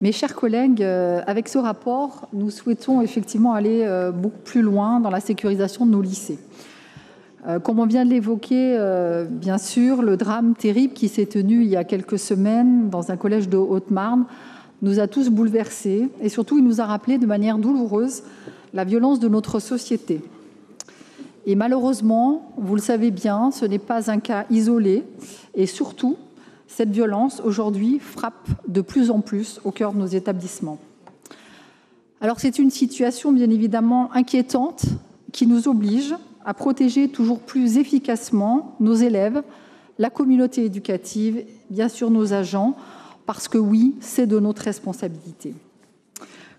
Mes chers collègues, avec ce rapport, nous souhaitons effectivement aller beaucoup plus loin dans la sécurisation de nos lycées. Comme on vient de l'évoquer, bien sûr, le drame terrible qui s'est tenu il y a quelques semaines dans un collège de Haute-Marne nous a tous bouleversés et surtout il nous a rappelé de manière douloureuse la violence de notre société. Et malheureusement, vous le savez bien, ce n'est pas un cas isolé et surtout, cette violence, aujourd'hui, frappe de plus en plus au cœur de nos établissements. Alors, c'est une situation, bien évidemment, inquiétante qui nous oblige à protéger toujours plus efficacement nos élèves, la communauté éducative, bien sûr nos agents, parce que oui, c'est de notre responsabilité.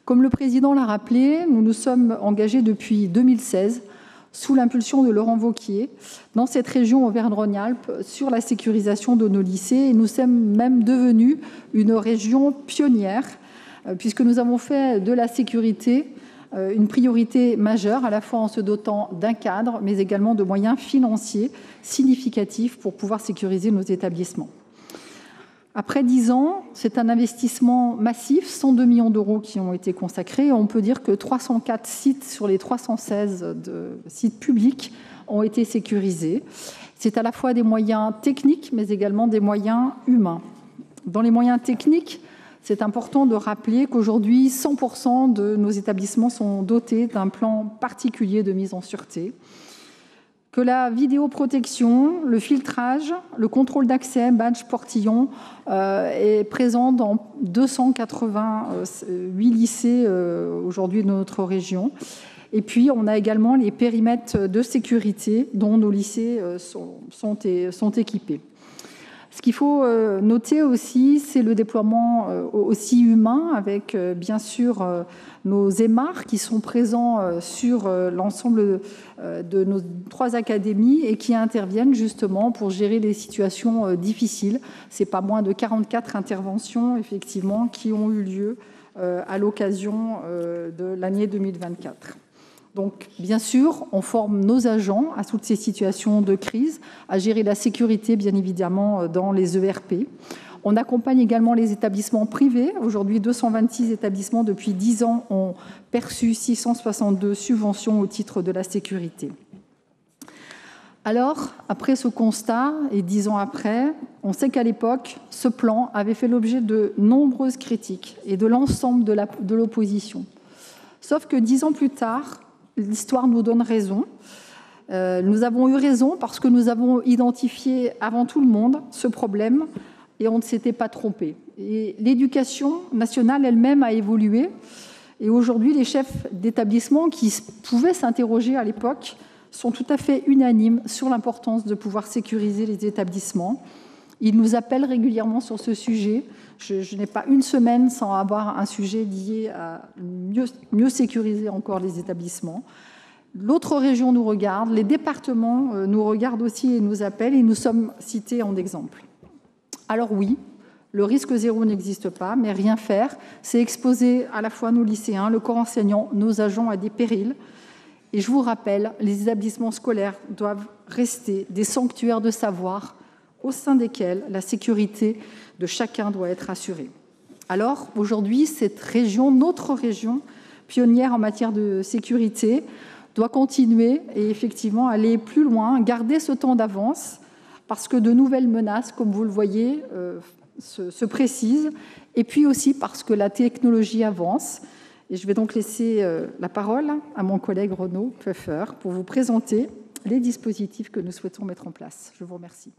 Comme le président l'a rappelé, nous nous sommes engagés depuis 2016 sous l'impulsion de Laurent Wauquiez, dans cette région Auvergne-Rhône-Alpes, sur la sécurisation de nos lycées. Et nous sommes même devenus une région pionnière, puisque nous avons fait de la sécurité une priorité majeure, à la fois en se dotant d'un cadre, mais également de moyens financiers significatifs pour pouvoir sécuriser nos établissements. Après 10 ans, c'est un investissement massif, 102 millions d'euros qui ont été consacrés. On peut dire que 304 sites sur les 316 sites publics ont été sécurisés. C'est à la fois des moyens techniques, mais également des moyens humains. Dans les moyens techniques, c'est important de rappeler qu'aujourd'hui, 100% de nos établissements sont dotés d'un plan particulier de mise en sûreté, que la vidéoprotection, le filtrage, le contrôle d'accès, badge portillon, est présent dans 288 lycées aujourd'hui de notre région. Et puis, on a également les périmètres de sécurité dont nos lycées sont équipés. Ce qu'il faut noter aussi, c'est le déploiement aussi humain avec, bien sûr, nos EMAR qui sont présents sur l'ensemble de nos 3 académies et qui interviennent justement pour gérer les situations difficiles. Ce n'est pas moins de 44 interventions, effectivement, qui ont eu lieu à l'occasion de l'année 2024. Donc, bien sûr, on forme nos agents à toutes ces situations de crise, à gérer la sécurité, bien évidemment, dans les ERP. On accompagne également les établissements privés. Aujourd'hui, 226 établissements, depuis 10 ans, ont perçu 662 subventions au titre de la sécurité. Alors, après ce constat, et 10 ans après, on sait qu'à l'époque, ce plan avait fait l'objet de nombreuses critiques et de l'ensemble de l'opposition. Sauf que 10 ans plus tard, l'histoire nous donne raison. Nous avons eu raison parce que nous avons identifié avant tout le monde ce problème et on ne s'était pas trompé. Et l'éducation nationale elle-même a évolué. Et aujourd'hui, les chefs d'établissement qui pouvaient s'interroger à l'époque sont tout à fait unanimes sur l'importance de pouvoir sécuriser les établissements. Ils nous appellent régulièrement sur ce sujet. Je n'ai pas une semaine sans avoir un sujet lié à mieux sécuriser encore les établissements. L'autre région nous regarde, les départements nous regardent aussi et nous appellent et nous sommes cités en exemple. Alors oui, le risque zéro n'existe pas, mais rien faire, c'est exposer à la fois nos lycéens, le corps enseignant, nos agents à des périls. Et je vous rappelle, les établissements scolaires doivent rester des sanctuaires de savoir au sein desquels la sécurité de chacun doit être assurée. Alors, aujourd'hui, cette région, notre région, pionnière en matière de sécurité, doit continuer et effectivement aller plus loin, garder ce temps d'avance, parce que de nouvelles menaces, comme vous le voyez, se précisent, et puis aussi parce que la technologie avance. Et je vais donc laisser la parole à mon collègue Renaud Pfeffer pour vous présenter les dispositifs que nous souhaitons mettre en place. Je vous remercie.